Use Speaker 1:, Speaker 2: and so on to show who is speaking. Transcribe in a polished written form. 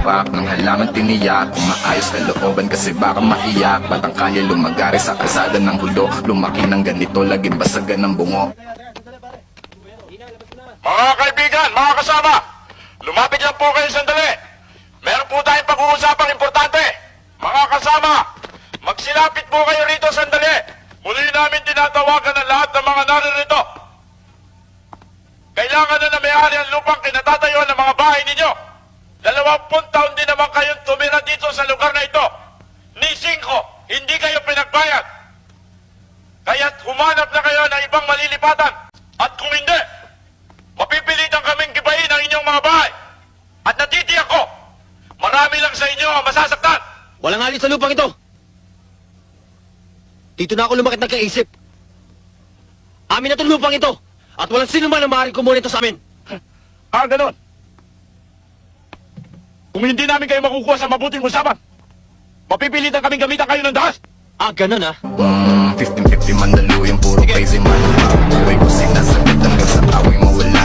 Speaker 1: tumpak ng halaman tiniyak. Umaayos na looban kasi baka maiyak. Batang kalye lumagari sa kalsada ng hulo. Lumaki ng ganito, laging basagan ng bungo.
Speaker 2: Mga kaibigan, mga kasama, lumapit lang po kayo sandali. Meron po tayong pag-uusapang importante. Mga kasama, magsilapit po kayo rito sandali. Muli namin tinatawagan ang lahat ng mga naririto. Kailangan na may-ari ang lupang kinatatayuan ng mga bahay ninyo. 20 taon din naman kayong tumira dito sa lugar na ito. Ni 5, hindi kayo pinagbayad. Kaya't humanap na kayo ng ibang malilipatan. At kung hindi, mapipilitan kaming gibahin ang inyong mga bahay. At natitiyak ko, marami lang sa inyo ang masasaktan.
Speaker 3: Walang alis sa lupang ito. Dito na ako lumakit ng kaisip. Amin na itong lupang ito. At walang sino man ang maaaring kumuha ito sa amin.
Speaker 2: Ganon. Kung hindi namin kayo makukuha sa mabuting usapan, mapipilitan kaming gamitan kayo ng dahas.
Speaker 3: Ganun ah.
Speaker 1: 50-50 mandalo yung puro crazy man. Buhay ko sinasagot hanggang sa away mawala.